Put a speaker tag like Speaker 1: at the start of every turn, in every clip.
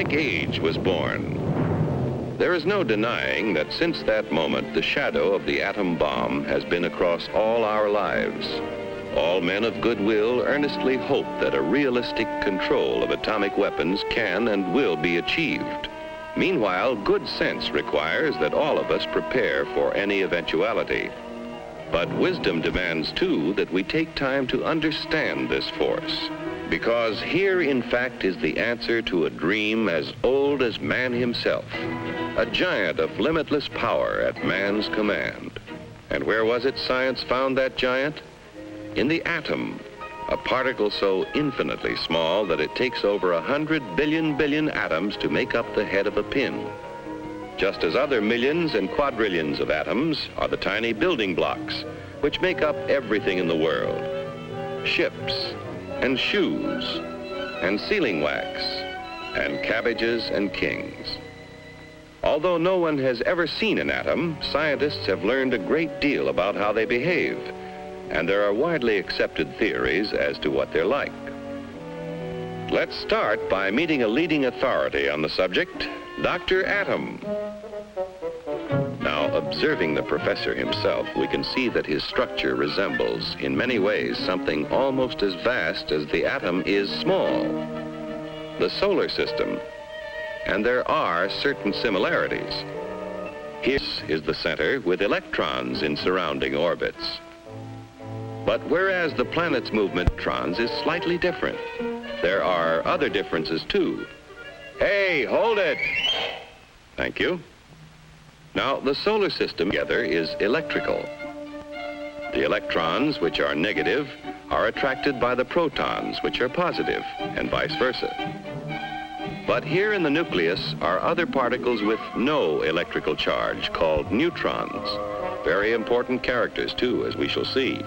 Speaker 1: atomic age was born. There is no denying that since that moment, the shadow of the atom bomb has been across all our lives. All men of goodwill earnestly hope that a realistic control of atomic weapons can and will be achieved. Meanwhile, good sense requires that all of us prepare for any eventuality. But wisdom demands, too, that we take time to understand this force. Because here, in fact, is the answer to a dream as old as man himself, a giant of limitless power at man's command. And where was it science found that giant? In the atom, a particle so infinitely small that it takes over 100 billion atoms to make up the head of a pin. Just as other millions and quadrillions of atoms are the tiny building blocks which make up everything in the world. Ships, and shoes, and sealing wax, and cabbages and kings. Although no one has ever seen an atom, scientists have learned a great deal about how they behave, and there are widely accepted theories as to what they're like. Let's start by meeting a leading authority on the subject, Dr. Atom. Now, observing the professor himself, we can see that his structure resembles, in many ways, something almost as vast as the atom is small, the solar system. And there are certain similarities. Here is the center with electrons in surrounding orbits. But whereas the planet's movement of electrons is slightly different, there are other differences too. Hey, hold it! Thank you. Now, the solar system together is electrical. The electrons, which are negative, are attracted by the protons, which are positive, and vice versa. But here in the nucleus are other particles with no electrical charge, called neutrons. Very important characters, too, as we shall see.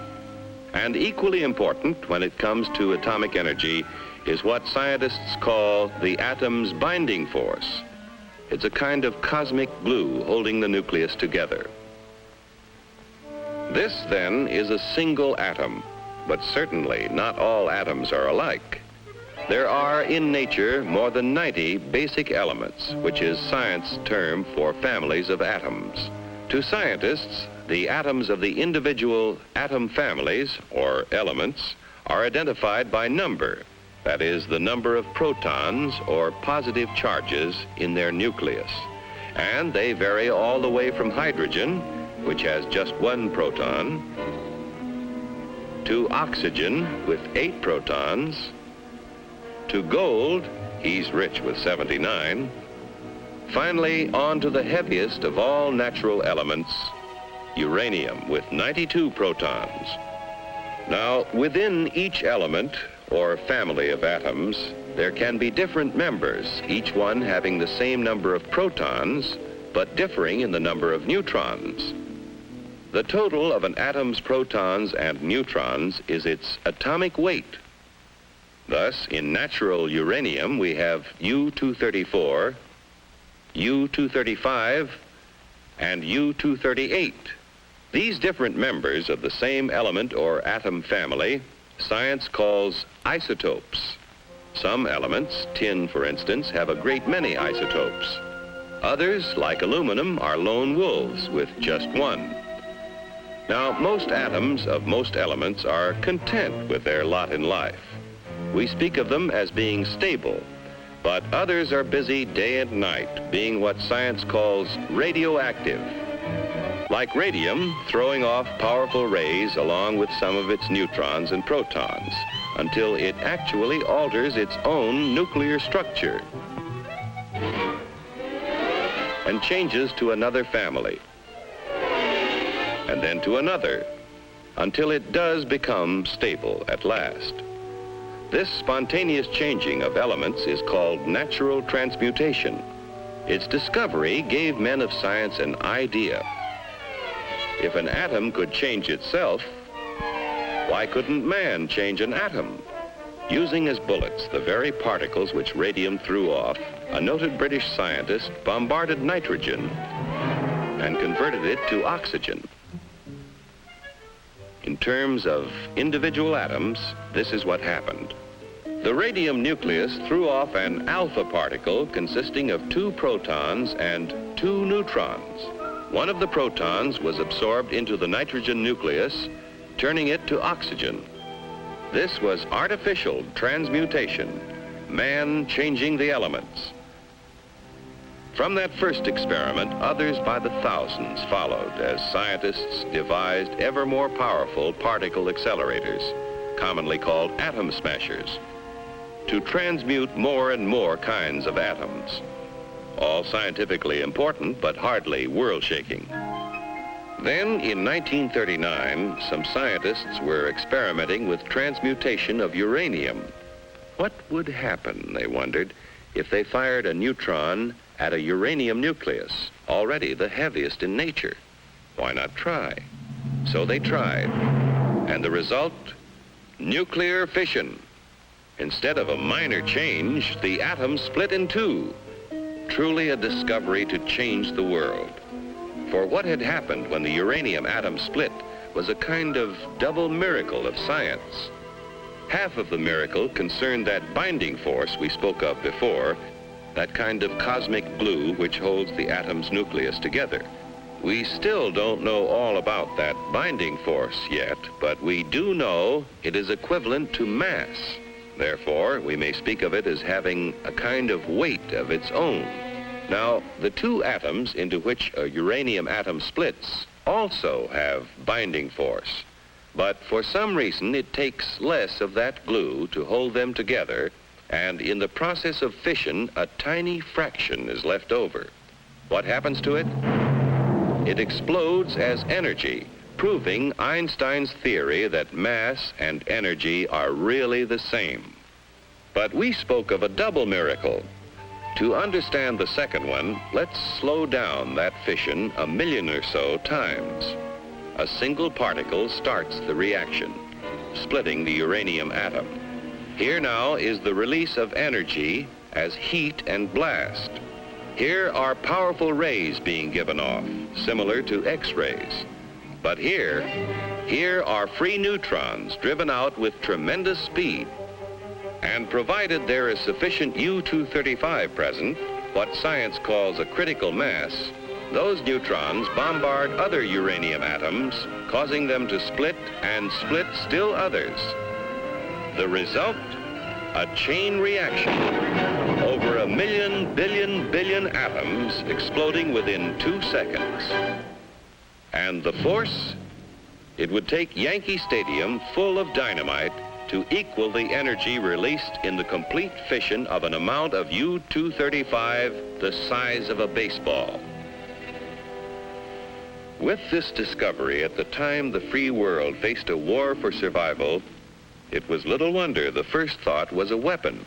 Speaker 1: And equally important when it comes to atomic energy is what scientists call the atom's binding force. It's a kind of cosmic glue holding the nucleus together. This, then, is a single atom, but certainly not all atoms are alike. There are in nature more than 90 basic elements, which is science's term for families of atoms. To scientists, the atoms of the individual atom families, or elements, are identified by number. That is, the number of protons or positive charges in their nucleus. And they vary all the way from hydrogen, which has just 1 proton, to oxygen with 8 protons, to gold, he's rich with 79, finally on to the heaviest of all natural elements, uranium with 92 protons. Now, within each element, or family of atoms, there can be different members, each one having the same number of protons, but differing in the number of neutrons. The total of an atom's protons and neutrons is its atomic weight. Thus, in natural uranium, we have U-234, U-235, and U-238. These different members of the same element or atom family science calls isotopes. Some elements, tin for instance, have a great many isotopes. Others, like aluminum, are lone wolves with just 1. Now, most atoms of most elements are content with their lot in life. We speak of them as being stable, but others are busy day and night, being what science calls radioactive. Like radium, throwing off powerful rays along with some of its neutrons and protons, until it actually alters its own nuclear structure and changes to another family, and then to another, until it does become stable at last. This spontaneous changing of elements is called natural transmutation. Its discovery gave men of science an idea. If an atom could change itself, why couldn't man change an atom? Using as bullets the very particles which radium threw off, a noted British scientist bombarded nitrogen and converted it to oxygen. In terms of individual atoms, this is what happened. The radium nucleus threw off an alpha particle consisting of 2 protons and 2 neutrons. One of the protons was absorbed into the nitrogen nucleus, turning it to oxygen. This was artificial transmutation, man changing the elements. From that first experiment, others by the thousands followed as scientists devised ever more powerful particle accelerators, commonly called atom smashers, to transmute more and more kinds of atoms. All scientifically important, but hardly world-shaking. Then, in 1939, some scientists were experimenting with transmutation of uranium. What would happen, they wondered, if they fired a neutron at a uranium nucleus, already the heaviest in nature? Why not try? So they tried. And the result? Nuclear fission. Instead of a minor change, the atom split in 2. Truly a discovery to change the world. For what had happened when the uranium atom split was a kind of double miracle of science. Half of the miracle concerned that binding force we spoke of before, that kind of cosmic glue which holds the atom's nucleus together. We still don't know all about that binding force yet, but we do know it is equivalent to mass. Therefore, we may speak of it as having a kind of weight of its own. Now, the 2 atoms into which a uranium atom splits also have binding force, but for some reason it takes less of that glue to hold them together, and in the process of fission, a tiny fraction is left over. What happens to it? It explodes as energy, proving Einstein's theory that mass and energy are really the same. But we spoke of a double miracle. To understand the second one, let's slow down that fission a million or so times. A single particle starts the reaction, splitting the uranium atom. Here now is the release of energy as heat and blast. Here are powerful rays being given off, similar to X-rays. But here are free neutrons driven out with tremendous speed. And provided there is sufficient U-235 present, what science calls a critical mass, those neutrons bombard other uranium atoms, causing them to split and split still others. The result? A chain reaction. Over 1 million billion atoms exploding within 2 seconds. And the force? It would take Yankee Stadium full of dynamite to equal the energy released in the complete fission of an amount of U-235 the size of a baseball. With this discovery, at the time the free world faced a war for survival, it was little wonder the first thought was a weapon.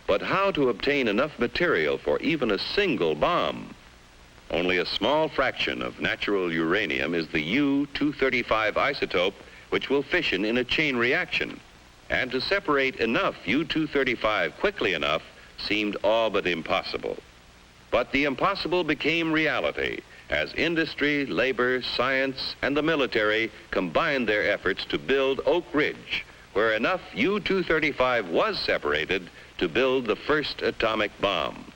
Speaker 1: But how to obtain enough material for even a single bomb? Only a small fraction of natural uranium is the U-235 isotope, which will fission in a chain reaction. And to separate enough U-235 quickly enough seemed all but impossible. But the impossible became reality as industry, labor, science, and the military combined their efforts to build Oak Ridge, where enough U-235 was separated to build the first atomic bomb.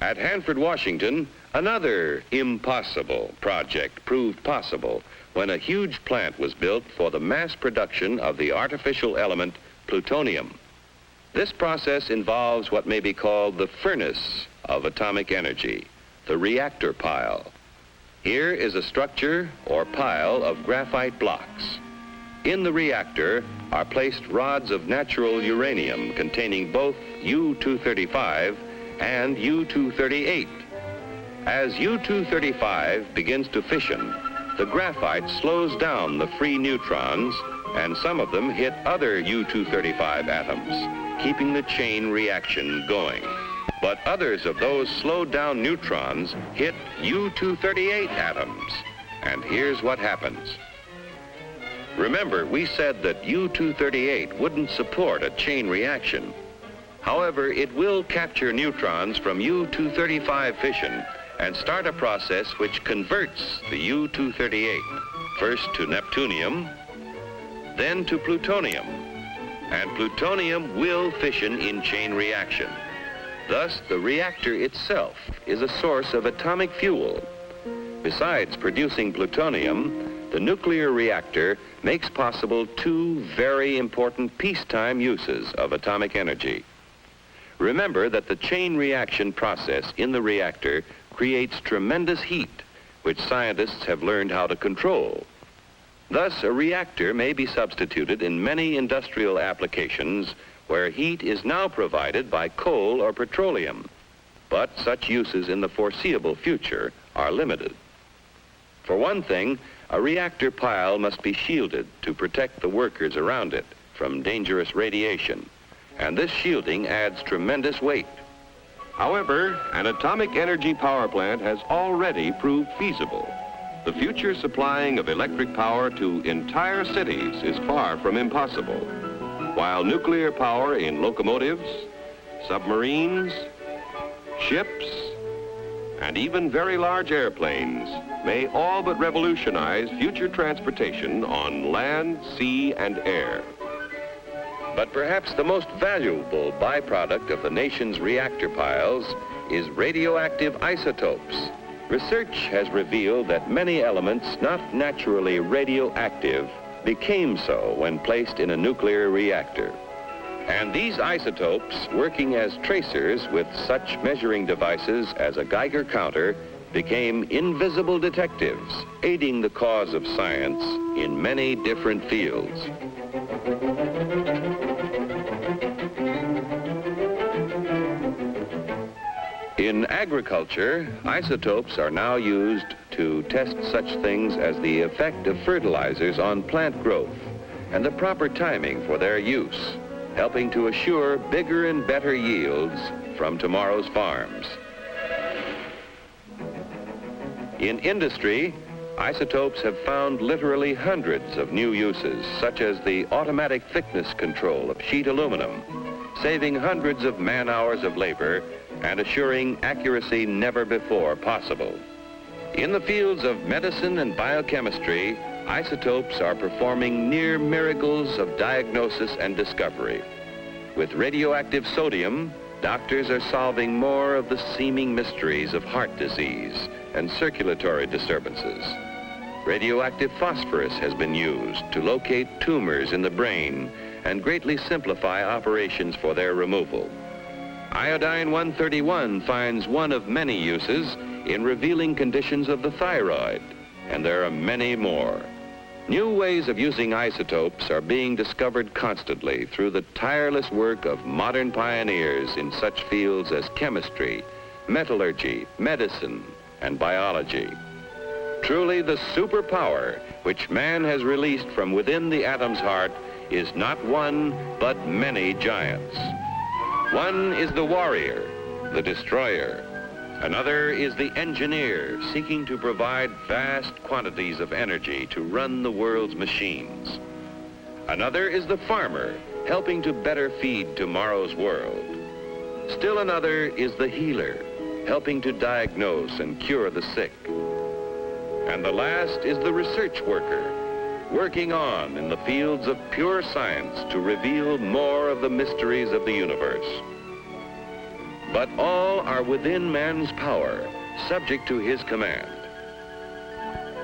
Speaker 1: At Hanford, Washington, another impossible project proved possible when a huge plant was built for the mass production of the artificial element plutonium. This process involves what may be called the furnace of atomic energy, the reactor pile. Here is a structure or pile of graphite blocks. In the reactor are placed rods of natural uranium containing both U-235 and U-238. As U-235 begins to fission, the graphite slows down the free neutrons, and some of them hit other U-235 atoms, keeping the chain reaction going. But others of those slowed down neutrons hit U-238 atoms, and here's what happens. Remember, we said that U-238 wouldn't support a chain reaction. However, it will capture neutrons from U-235 fission and start a process which converts the U-238, first to neptunium, then to plutonium, and plutonium will fission in chain reaction. Thus, the reactor itself is a source of atomic fuel. Besides producing plutonium, the nuclear reactor makes possible two very important peacetime uses of atomic energy. Remember that the chain reaction process in the reactor creates tremendous heat, which scientists have learned how to control. Thus, a reactor may be substituted in many industrial applications where heat is now provided by coal or petroleum. But such uses in the foreseeable future are limited. For one thing, a reactor pile must be shielded to protect the workers around it from dangerous radiation, and this shielding adds tremendous weight. However, an atomic energy power plant has already proved feasible. The future supplying of electric power to entire cities is far from impossible, while nuclear power in locomotives, submarines, ships, and even very large airplanes may all but revolutionize future transportation on land, sea, and air. But perhaps the most valuable byproduct of the nation's reactor piles is radioactive isotopes. Research has revealed that many elements not naturally radioactive became so when placed in a nuclear reactor. And these isotopes, working as tracers with such measuring devices as a Geiger counter, became invisible detectives, aiding the cause of science in many different fields. In agriculture, isotopes are now used to test such things as the effect of fertilizers on plant growth and the proper timing for their use, helping to assure bigger and better yields from tomorrow's farms. In industry, isotopes have found literally hundreds of new uses, such as the automatic thickness control of sheet aluminum, saving hundreds of man-hours of labor and assuring accuracy never before possible. In the fields of medicine and biochemistry, isotopes are performing near miracles of diagnosis and discovery. With radioactive sodium, doctors are solving more of the seeming mysteries of heart disease and circulatory disturbances. Radioactive phosphorus has been used to locate tumors in the brain and greatly simplify operations for their removal. Iodine-131 finds one of many uses in revealing conditions of the thyroid, and there are many more. New ways of using isotopes are being discovered constantly through the tireless work of modern pioneers in such fields as chemistry, metallurgy, medicine, and biology. Truly, the superpower which man has released from within the atom's heart is not one, but many giants. One is the warrior, the destroyer. Another is the engineer, seeking to provide vast quantities of energy to run the world's machines. Another is the farmer, helping to better feed tomorrow's world. Still another is the healer, helping to diagnose and cure the sick. And the last is the research worker, working on in the fields of pure science to reveal more of the mysteries of the universe. But all are within man's power, subject to his command.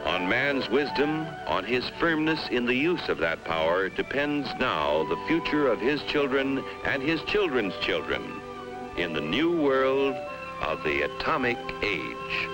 Speaker 1: On man's wisdom, on his firmness in the use of that power, depends now the future of his children and his children's children in the new world of the atomic age.